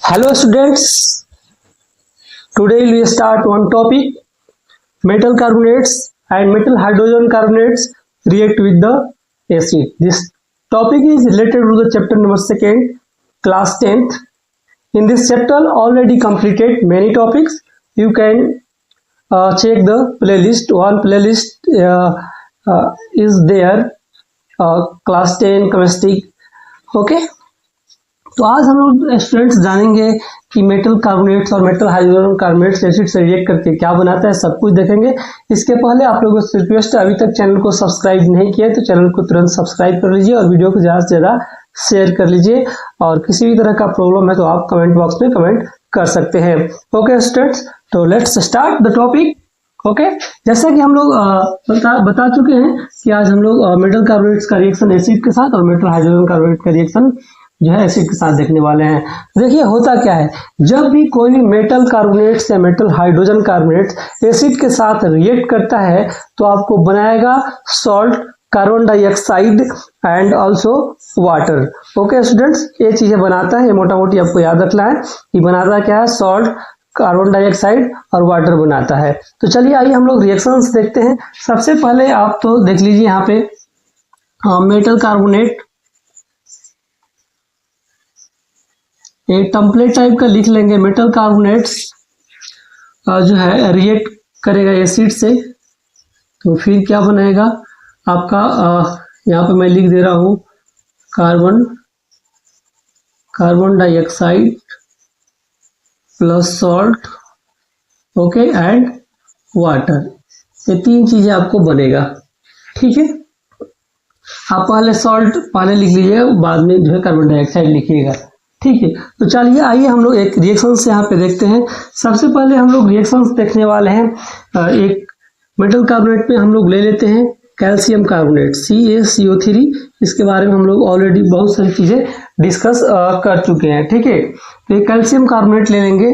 Hello students, today we will start one topic, metal carbonates and metal hydrogen carbonates react with the acid. This topic is related to the chapter number 2nd, class 10th. In this chapter already completed many topics. You can check the playlist. One playlist is there, class 10 chemistry. Okay. तो आज हम लोग students जानेंगे कि metal carbonates और metal hydrogen carbonates acid से react करके क्या बनाता है, सब कुछ देखेंगे। इसके पहले आप लोगों से रिक्वेस्ट है, अभी तक चैनल को सब्सक्राइब नहीं किया तो चैनल को तुरंत सब्सक्राइब कर लीजिए और वीडियो को ज़्यादा से ज़्यादा शेयर कर लीजिए। और किसी भी तरह का प्रॉब्लम है तो आप कमेंट बॉक्स में कमेंट कर सकते हैं। ओके स्टूडेंट्स, तो let's start the topic. Okay, जैसा कि हम लोग बता चुके हैं कि आज हम लोग मेटल कार्बोनेट्स का रिएक्शन एसिड के साथ और मेटल हाइड्रोजन कार्बोनेट का रिएक्शन जो है एसिड के साथ देखने वाले हैं। देखिए होता क्या है, जब भी कोई मेटल कार्बोनेट्स या मेटल हाइड्रोजन कार्बोनेट्स एसिड के साथ रिएक्ट करता है तो आपको बनाएगा salt, carbon dioxide and also water. Okay students, ये चीजें बनाता है, ये मोटा मोटी आपको याद रखना है कि बनाता क्या है, सॉल्ट, कार्बन डाइऑक्साइड और वाटर बनाता है। तो चलिए आइए हम लोग रिएक्शंस देखते हैं। सबसे पहले आप तो देख लीजिए यहाँ पे मेटल कार्बोनेट, एक टेम्पलेट टाइप का लिख लेंगे। मेटल कार्बोनेट्स जो है रिएक्ट करेगा एसिड से, तो फिर क्या बनेगा आपका, यहाँ पे मैं लिख दे रहा हूँ carbon dioxide plus salt, okay, and water. ये तीन चीजें आपको बनेगा, ठीक है। आप पहले सॉल्ट पहले लिख लीजिएगा, बाद में जो है कार्बन डाइऑक्साइड लिखिएगा, ठीक है। तो चलिए आइए हम लोग एक रिएक्शंस यहाँ पे देखते हैं। सबसे पहले हम लोग रिएक्शंस देखने वाले हैं। एक मेटल कार्बोनेट में हम लोग ले लेते हैं कैल्शियम कार्बोनेट CaCO3। इसके बारे में हम लोग ऑलरेडी बहुत सारी चीजें डिस्कस कर चुके हैं, ठीक है। तो एक कैल्शियम कार्बोनेट ले लेंगे।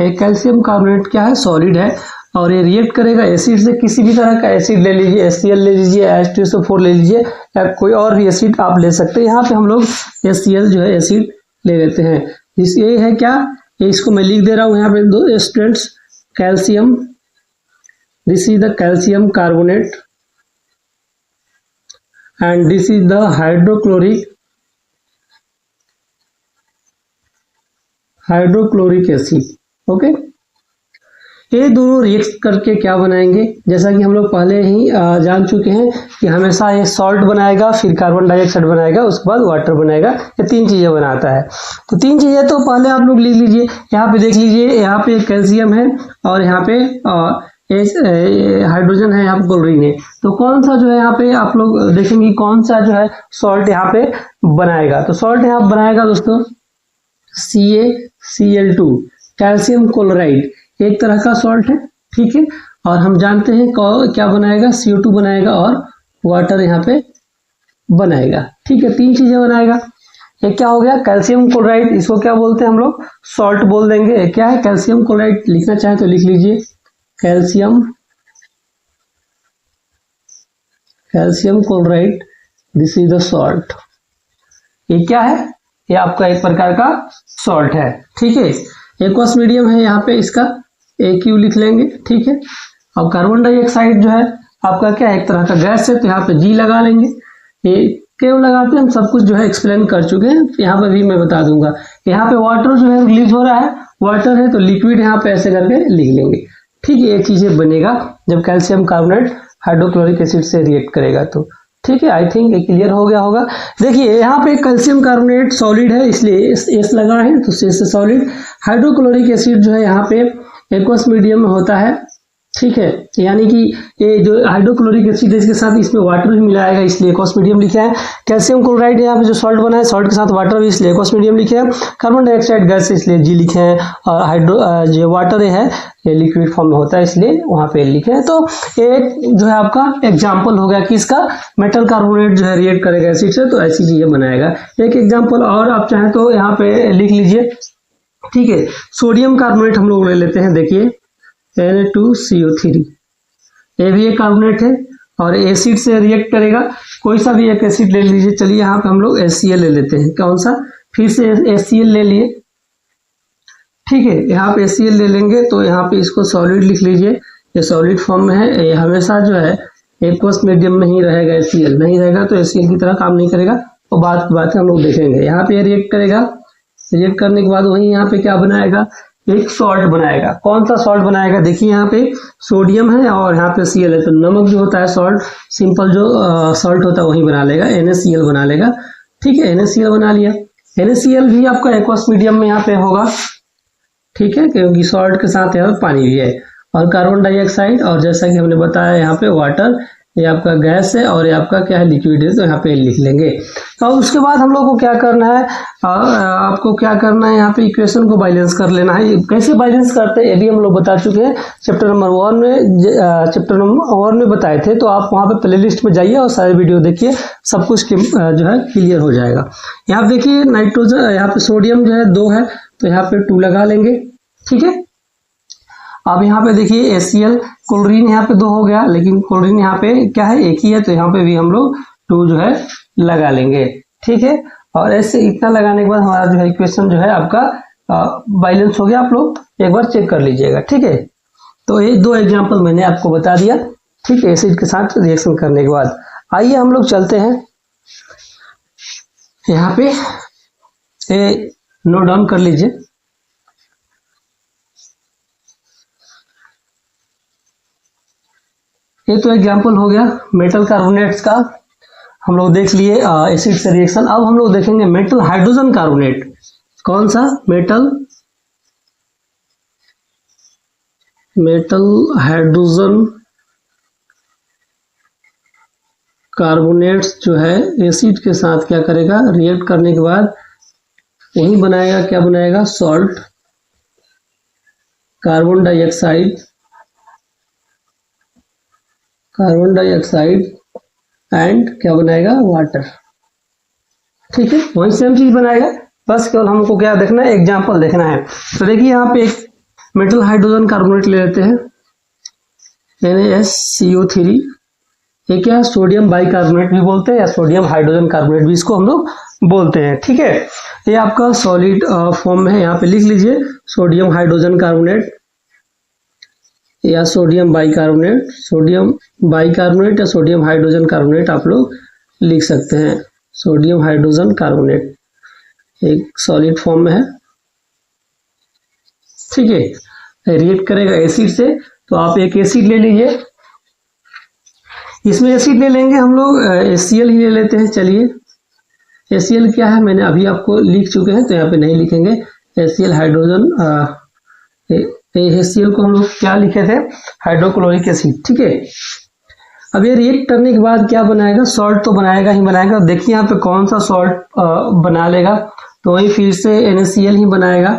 एक कैल्शियम कार्बोनेट क्या है, सॉलिड है और ये रिएक्ट करेगा एसिड से। किसी भी तरह का एसिड ले लीजिए, HCl ले लीजिए, H2SO4 ले लीजिए, या कोई और भी एसिड आप ले सकते हैं। यहाँ पे हम लोग HCl जो है एसिड ले लेते हैं। ये है क्या, ये इसको मैं लिख दे रहा हूँ यहाँ पे दो students, calcium, this is the calcium carbonate and this is the hydrochloric acid. Okay, ये दोनों रिएक्ट करके क्या बनाएंगे, जैसा कि हम लोग पहले ही जान चुके हैं कि हमेशा ये सॉल्ट बनाएगा, फिर कार्बन डाइऑक्साइड बनाएगा, उसके बाद वाटर बनाएगा। ये तीन चीजें बनाता है। तो तीन चीजें तो पहले आप लोग लिख लीजिए। यहाँ पे देख लीजिए, यहाँ पे कैल्शियम है और यहाँ पे हाइड्रोजन है, यहाँ पे क्लोरीन है। तो कौन सा जो है यहाँ पे आप लोग देखेंगे कौन सा जो है सॉल्ट यहाँ पे बनाएगा। तो सॉल्ट यहाँ बनाएगा दोस्तों CaCl2, कैल्शियम क्लोराइड, एक तरह का सॉल्ट है, ठीक है। और हम जानते हैं क्या बनाएगा, CO2 बनाएगा और वाटर यहाँ पे बनाएगा, ठीक है। तीन चीजें बनाएगा। ये क्या हो गया, कैल्शियम क्लोराइड, इसको क्या बोलते हैं हम लोग, सॉल्ट बोल देंगे। ये क्या है, कैल्शियम क्लोराइड। लिखना चाहे तो लिख लीजिए, calcium chloride, this is the salt. ये क्या है, ये आपका एक प्रकार का सॉल्ट है, ठीक है। एक्वस मीडियम है यहाँ पे, इसका AQ लिख लेंगे, ठीक है। अब कार्बन डाइऑक्साइड जो है आपका क्या है, एक तरह का गैस है, तो यहाँ पे G लगा लेंगे। ये क्यों लगाते हैं हम सब कुछ जो है एक्सप्लेन कर चुके हैं, यहाँ पे भी मैं बता दूंगा। यहाँ पे वाटर जो है रिलीज हो रहा है, वाटर है तो लिक्विड यहाँ पे ऐसे करके लिख लेंगे, ठीक है। ये चीजें बनेगा जब कैल्शियम कार्बोनेट हाइड्रोक्लोरिक एसिड से रिएक्ट करेगा, तो ठीक है। आई थिंक ये क्लियर हो गया होगा। देखिए यहाँ पे कैल्शियम कार्बोनेट सॉलिड है, इसलिए S लगा है, तो C से सॉलिड। हाइड्रोक्लोरिक एसिड जो है यहाँ पे एक्वस मीडियम में होता है, ठीक है। यानी कि ये जो हाइड्रोक्लोरिक एसिड है इसके साथ इसमें वाटर भी मिलाएगा, इसलिए एक्वस मीडियम लिखा है। कैल्शियम क्लोराइड यहाँ पे जो सॉल्ट बना है, सॉल्ट के साथ वाटर भी, इसलिए एक्वस मीडियम लिखे हैं। कार्बन डाइऑक्साइड गैस इसलिए G लिखे हैं, और जो वाटर है ये लिक्विड फॉर्म में होता है, इसलिए वहाँ पे लिखे हैं। तो एक जो है आपका एग्जाम्पल हो गया कि इसका मेटल कार्बोनेट जो है रिएक्ट करेगा एसिड से, तो ऐसी चीजें बनाएगा। एक एग्जाम्पल और आप चाहें तो यहाँ पे लिख लीजिए, ठीक है। सोडियम कार्बोनेट हम लोग ले लेते हैं, देखिए Na2CO3, ये भी एक कार्बोनेट है और एसिड से रिएक्ट करेगा। कोई सा भी एक एसिड ले लीजिए। चलिए यहाँ पे हम लोग HCl ले लेते हैं। कौन सा, फिर से HCl ले लिए, ठीक है। यहाँ पे HCl ले लेंगे तो यहाँ पे इसको सॉलिड लिख लीजिए, ये सॉलिड फॉर्म में है, ये हमेशा जो है एक्वस मीडियम में ही रहेगा। HCl नहीं रहेगा तो HCl की तरह काम नहीं करेगा, और बात हम लोग देखेंगे। यहाँ पे रिएक्ट करेगा, रिएक्ट करने के बाद वही यहाँ पे क्या बनाएगा, एक सॉल्ट बनाएगा। कौन सा सॉल्ट बनाएगा, देखिए यहाँ पे सोडियम है और यहाँ पे Cl है, तो नमक जो होता है सॉल्ट, सिंपल जो सॉल्ट होता है वही बना लेगा, NaCl बना लेगा। ठीक है, NaCl बना लिया। NaCl भी आपका एक्वस मीडियम में यहाँ पे होगा, ठीक है, क्योंकि सॉल्ट के साथ यहाँ पे पानी भी है, और कार्बन डाइऑक्साइड, और जैसा कि हमने बताया यहाँ पे वाटर, ये आपका गैस है और ये आपका क्या है, लिक्विड है, तो यहाँ पे लिख लेंगे। तो उसके बाद हम लोग को क्या करना है, आपको क्या करना है, यहाँ पे इक्वेशन को बैलेंस कर लेना है। कैसे बैलेंस करते हैं ये भी हम लोग बता चुके हैं चैप्टर नंबर 1 में बताए थे, तो आप वहाँ पे प्लेलिस्ट में जाइए और सारे वीडियो देखिए, सब कुछ जो है क्लियर हो जाएगा। यहाँ पे देखिए नाइट्रोजन, यहाँ पे सोडियम जो है 2 है, तो यहाँ पे 2 लगा लेंगे। ठीक है, अब यहाँ पे देखिए HCl, क्लोरीन यहाँ पे 2 हो गया, लेकिन क्लोरीन यहाँ पे क्या है, एक ही है, तो यहाँ पे भी हम लोग 2 जो है लगा लेंगे। ठीक है, और ऐसे इतना लगाने के बाद हमारा जो है इक्वेशन जो है आपका बैलेंस हो गया। आप लोग एक बार चेक कर लीजिएगा। ठीक है, तो ये 2 एग्जाम्पल मैंने आपको बता दिया। ठीक है, एसिड के साथ रिएक्शन करने के बाद आइए हम लोग चलते हैं यहाँ पे, नोट डाउन कर लीजिए। ये तो एग्जाम्पल हो गया मेटल कार्बोनेट्स का, हम लोग देख लिए एसिड से रिएक्शन। अब हम लोग देखेंगे मेटल हाइड्रोजन कार्बोनेट। कौन सा, मेटल हाइड्रोजन कार्बोनेट्स जो है एसिड के साथ क्या करेगा, रिएक्ट करने के बाद वही बनाएगा, क्या बनाएगा, सॉल्ट, कार्बन डाइऑक्साइड एंड क्या बनाएगा, वाटर। ठीक है, वही सेम चीज बनाएगा, बस केवल हमको क्या देखना है, एग्जांपल देखना है। तो देखिए यहाँ पे एक मेटल हाइड्रोजन कार्बोनेट ले लेते हैं, NaSCO3। ये क्या है, सोडियम बाइकार्बोनेट भी बोलते हैं या सोडियम हाइड्रोजन कार्बोनेट भी इसको हम लोग बोलते हैं। ठीक है, ये आपका सॉलिड फॉर्म में है, यहाँ पे लिख लीजिए सोडियम हाइड्रोजन कार्बोनेट या सोडियम बाइकार्बोनेट या सोडियम हाइड्रोजन कार्बोनेट आप लोग लिख सकते हैं। सोडियम हाइड्रोजन कार्बोनेट एक सॉलिड फॉर्म में है। ठीक है, रिएक्ट करेगा एसिड से, तो आप एक एसिड ले लीजिए, इसमें एसिड ले लेंगे हम लोग, HCl ही ले लेते हैं। चलिए, HCl क्या है मैंने अभी आपको लिख चुके हैं, तो यहाँ पे नहीं लिखेंगे। HCl हाइड्रोजन, HCl को हम लोग क्या लिखे थे, हाइड्रोक्लोरिक एसिड। ठीक है, अब ये रिएक्ट करने के बाद क्या बनाएगा, सॉल्ट तो बनाएगा ही बनाएगा। देखिए यहाँ पे कौन सा सॉल्ट बना लेगा, तो वही फिर से NaCl ही बनाएगा।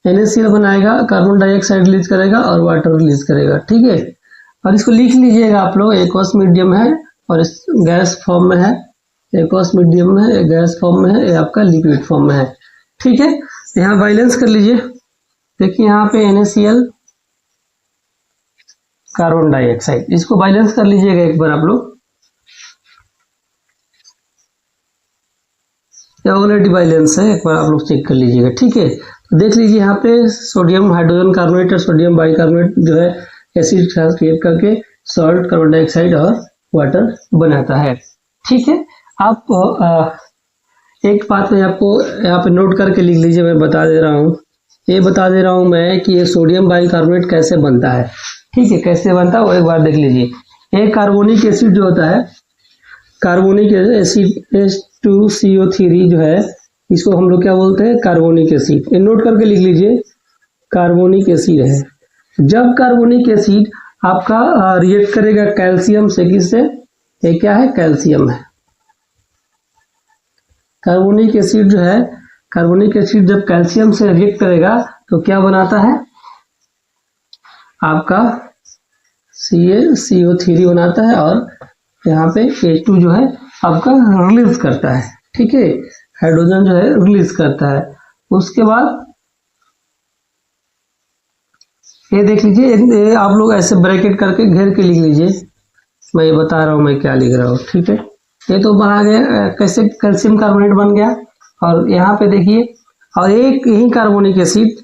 NaCl बनाएगा, कार्बन डाइऑक्साइड रिलीज करेगा और वाटर रिलीज करेगा। ठीक है, और इसको लिख लीजिएगा आप लोग, एक्वस मीडियम है और इस गैस फॉर्म में है, एक्वस मीडियम में है, गैस फॉर्म में है, ये आपका लिक्विड फॉर्म में है। ठीक है, यहाँ बैलेंस कर लीजिए। देखिए यहाँ पे NaCl, कार्बन डाइऑक्साइड, इसको बैलेंस कर लीजिएगा एक बार आप लोग, ऑलरेडी बैलेंस है, एक बार आप लोग चेक कर लीजिएगा। ठीक है, तो देख लीजिए यहाँ पे सोडियम हाइड्रोजन कार्बोनेट और सोडियम बाइकार्बोनेट जो है एसिड के साथ रिएक्ट करके सॉल्ट, कार्बन डाइऑक्साइड और वाटर बनाता है। ठीक है, आप एक बात मैं आपको यहाँ पे नोट करके लिख लीजिए, मैं बता दे रहा हूँ मैं कि ये सोडियम बाइकार्बोनेट कैसे बनता है। ठीक है, कैसे बनता है वो एक बार देख लीजिए। एक कार्बोनिक एसिड जो होता है, कार्बोनिक एसिड H2CO3 जो है, इसको हम लोग क्या बोलते हैं, कार्बोनिक एसिड। ये नोट करके लिख लीजिए, कार्बोनिक एसिड है। जब कार्बोनिक एसिड आपका रिएक्ट करेगा कैल्शियम से, किससे, ये क्या है, कैल्शियम है। कार्बोनिक एसिड जो है, कार्बोनिक एसिड जब कैल्शियम से रिएक्ट करेगा तो क्या बनाता है, आपका CO3 बनाता है, और यहाँ पे H2 जो है आपका रिलीज करता है। ठीक है, हाइड्रोजन जो है रिलीज करता है। उसके बाद ये देख लीजिए, आप लोग ऐसे ब्रैकेट करके घेर के लिख लीजिए, मैं ये बता रहा हूँ मैं क्या लिख रहा हूँ। ठीक है, ये तो बना गया, कैसे कैल्शियम कार्बोनेट बन गया। और यहाँ पे देखिए और एक यही कार्बोनिक एसिड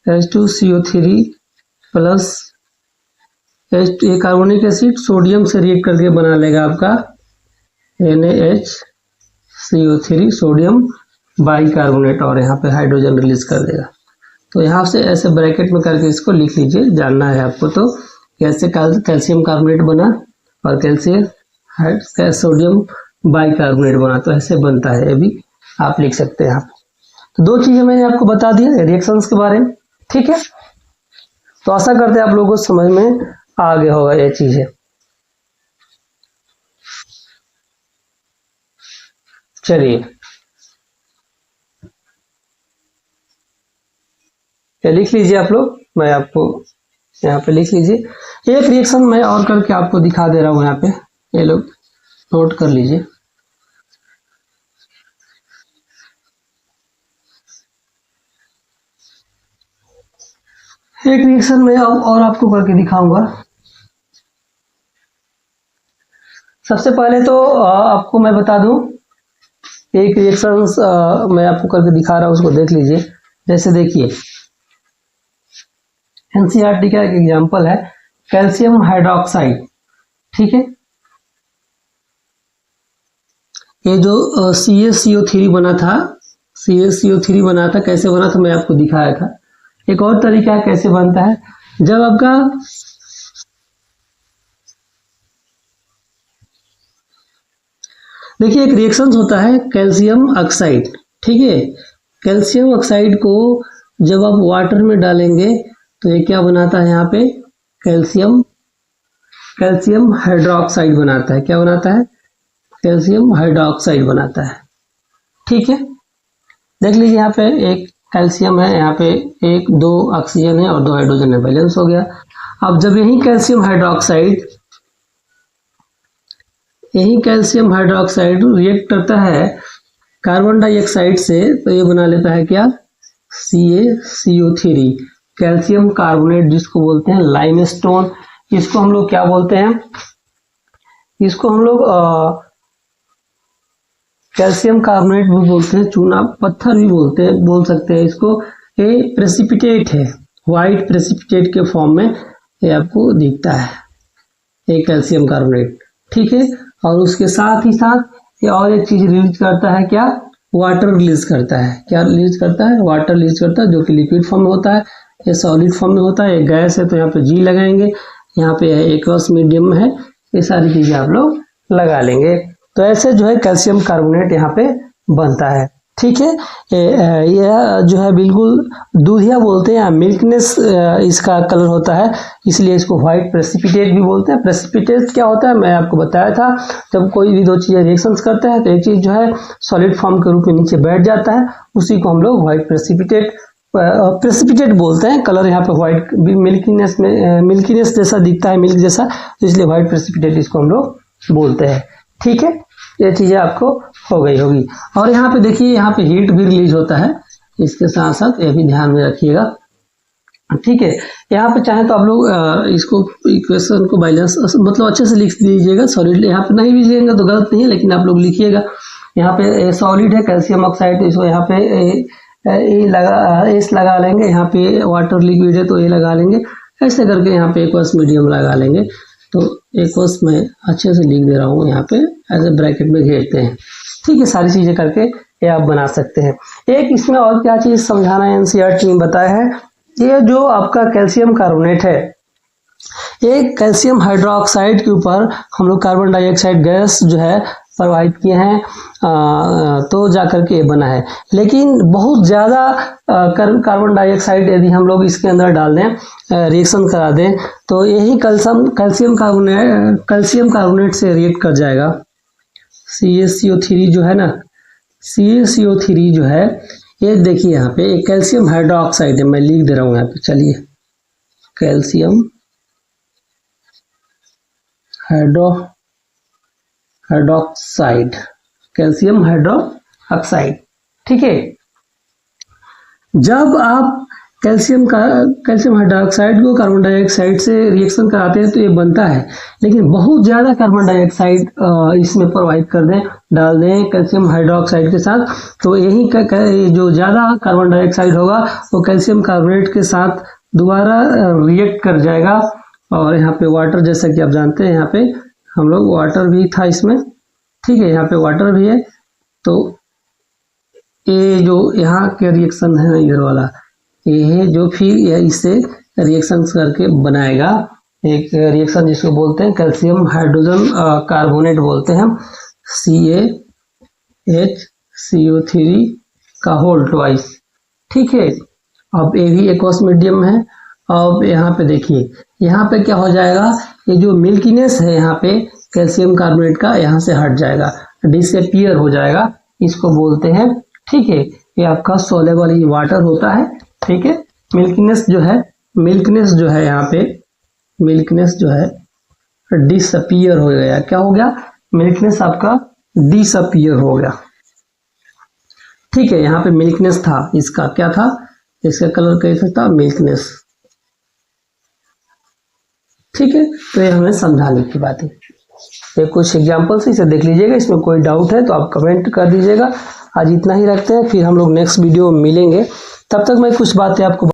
H2CO3 प्लस ये कार्बोनिक एसिड सोडियम से रिएक्ट करके बना लेगा आपका NaHCO3 सोडियम बाइकार्बोनेट और यहाँ पे हाइड्रोजन रिलीज कर देगा। तो यहाँ से ऐसे ब्रैकेट में करके इसको लिख लीजिए, जानना है आपको। तो कैसे कैल्शियम कार्बोनेट बना और कैल्शियम सोडियम बाइकार्बोनेट बना, तो ऐसे बनता है, ये भी आप लिख सकते हैं आप। तो दो चीजें मैंने आपको बता दी रिएक्शंस के बारे में, ठीक है। तो आशा करते हैं आप लोगों को समझ में आ गया होगा ये चीजें। चलिए ये लिख लीजिए आप लोग, मैं आपको यहाँ पे लिख लीजिए। एक रिएक्शन मैं और करके आपको दिखा दे रहा हूँ, यहाँ पे ये लोग नोट कर लीजिए। एक रिएक्शन मैं और आपको करके दिखाऊंगा। सबसे पहले तो आपको मैं बता दूं, एक रिएक्शन मैं आपको करके दिखा रहा हूं, उसको देख लीजिए। जैसे देखिए एनसीईआरटी का एक एग्जांपल है कैल्शियम हाइड्रोक्साइड, ठीक है। ये जो CaCO3 बना था, CaCO3 बना था, कैसे बना था मैं आपको दिखाया था। एक और तरीका है कैसे बनता है, जब आपका देखिए एक रिएक्शन होता है कैल्शियम ऑक्साइड, ठीक है। कैल्शियम ऑक्साइड को जब आप वाटर में डालेंगे तो ये क्या बनाता है, यहाँ पे कैल्शियम हाइड्रोक्साइड बनाता है। क्या बनाता है, कैल्शियम हाइड्रोक्साइड बनाता है, ठीक है। देख लीजिए यहाँ पे एक कैल्शियम है, यहाँ पे एक दो ऑक्सीजन है और दो हाइड्रोजन है, बैलेंस हो गया। अब जब यही कैल्शियम हाइड्रोक्साइड रिएक्ट करता है कार्बन डाइऑक्साइड से, तो ये बना लेता है क्या, CaCO3 कैल्शियम कार्बोनेट, जिसको बोलते हैं लाइमस्टोन। इसको हम लोग क्या बोलते हैं, इसको हम लोग कैल्शियम कार्बोनेट भी बोलते हैं, चूना पत्थर भी बोल सकते हैं इसको। ये प्रेसिपिटेट है, व्हाइट प्रेसिपिटेट के फॉर्म में ये आपको दिखता है, ये कैल्शियम कार्बोनेट, ठीक है। और उसके साथ ही साथ ये और एक चीज रिलीज करता है, क्या, वाटर रिलीज करता है। क्या रिलीज करता है, वाटर रिलीज करता है, जो कि लिक्विड फॉर्म में होता है। ये सॉलिड फॉर्म में होता है, ये गैस है तो यहाँ पे G लगाएंगे, यहाँ पे एक्वस मीडियम है, ये सारी चीजें आप लोग लगा लेंगे। तो ऐसे जो है कैल्शियम कार्बोनेट यहाँ पे बनता है, ठीक है। यह जो है बिल्कुल दूधिया बोलते हैं, मिल्कनेस इसका कलर होता है, इसलिए इसको व्हाइट प्रेसिपिटेट भी बोलते हैं। प्रेसिपिटेट क्या होता है मैं आपको बताया था, जब कोई भी दो चीजें रिएक्शंस करते हैं तो एक चीज जो है सॉलिड फॉर्म के रूप में नीचे बैठ जाता है, उसी को हम लोग व्हाइट प्रेसिपिटेट बोलते हैं। कलर यहाँ पे व्हाइट मिल्कीनेस जैसा दिखता है, मिल्क जैसा, तो इसलिए व्हाइट प्रेसिपिटेट इसको हम लोग बोलते हैं, ठीक है। ये चीजें आपको हो गई होगी। और यहाँ पे देखिए, यहाँ पे हीट भी रिलीज होता है, इसके साथ साथ ये भी ध्यान में रखिएगा, ठीक है। यहाँ पे चाहे तो आप लोग इसको इक्वेशन को बैलेंस मतलब अच्छे से लिख दीजिएगा। सॉलिड यहाँ पे नहीं भी लिखेंगे तो गलत नहीं है, लेकिन आप लोग लिखिएगा। यहाँ पे सॉलिड है कैल्शियम ऑक्साइड, तो इसको यहाँ पे एस लगा लेंगे, यहाँ पे वाटर लिक्विड है तो ये लगा लेंगे, ऐसे करके यहाँ पे एक्वस मीडियम लगा लेंगे। तो एक्वस में अच्छे से लिख दे रहा हूँ, यहाँ पे ऐसे ब्रैकेट में घेरते हैं, ठीक है। सारी चीजें करके ये आप बना सकते हैं। एक इसमें और क्या चीज समझाना है, एनसीईआरटी ने बताया है, ये जो आपका कैल्शियम कार्बोनेट है, ये कैल्शियम हाइड्रोक्साइड के ऊपर हम लोग कार्बन डाइऑक्साइड गैस जो है प्रवाहित किए हैं, तो जाकर के बना है। लेकिन बहुत ज़्यादा कार्बन डाइऑक्साइड यदि हम लोग इसके अंदर डाल दें, रिएक्शन करा दें, तो यही कैल्शियम कार्बोनेट से रिएक्ट कर जाएगा। CaCO3 जो है ना, CaCO3 जो है, ये देखिए यहाँ पे एक कैल्शियम हाइड्रोक्साइड है, मैं लिख दे रहा हूँ यहाँ पे, चलिए, कैल्शियम हाइड्रोक्साइड, कैल्शियम हाइड्रोक्साइड, ठीक है। जब आप कैल्शियम हाइड्रोक्साइड को कार्बन डाइऑक्साइड से रिएक्शन कराते हैं तो ये बनता है, लेकिन बहुत ज़्यादा कार्बन डाइऑक्साइड इसमें प्रोवाइड कर दें, डाल दें कैल्शियम हाइड्रोक्साइड के साथ, तो यही जो ज़्यादा कार्बन डाइऑक्साइड होगा वो कैल्शियम कार्बोनेट के साथ दोबारा रिएक्ट कर जाएगा। और यहाँ पे वाटर, जैसा कि आप जानते हैं, यहाँ पे हम लोग वाटर भी था इसमें, ठीक है, यहाँ पे वाटर भी है। तो ये जो यहाँ के रिएक्शन है इधर वाला, ये है जो फिर इससे रिएक्शन करके बनाएगा एक रिएक्शन जिसको बोलते हैं कैल्शियम हाइड्रोजन कार्बोनेट बोलते हैं, CaHCO3 का होल ट्वाइस, ठीक है। अब ये भी एक्वस मीडियम है। अब यहाँ पे देखिए, यहाँ पे क्या हो जाएगा, ये जो मिल्कीनेस है यहाँ पे कैल्शियम कार्बोनेट का यहाँ से हट जाएगा, डिसअपीयर हो जाएगा, इसको बोलते हैं, ठीक है। ये आपका सोलेबल वाटर होता है, ठीक है। मिल्कीनेस जो है यहाँ पे मिल्कीनेस जो है डिसअपीयर हो गया। क्या हो गया, मिल्कीनेस आपका डिसअपीयर हो गया, ठीक है। यहाँ पे मिल्कीनेस था, इसका क्या था, इसका कलर कैसा था, मिल्कीनेस, ठीक है। तो ये हमें समझाने की बात है। ये कुछ एग्जाम्पल से इसे देख लीजिएगा, इसमें कोई डाउट है तो आप कमेंट कर दीजिएगा। आज इतना ही रखते हैं, फिर हम लोग नेक्स्ट वीडियो में मिलेंगे। तब तक मैं कुछ बातें आपको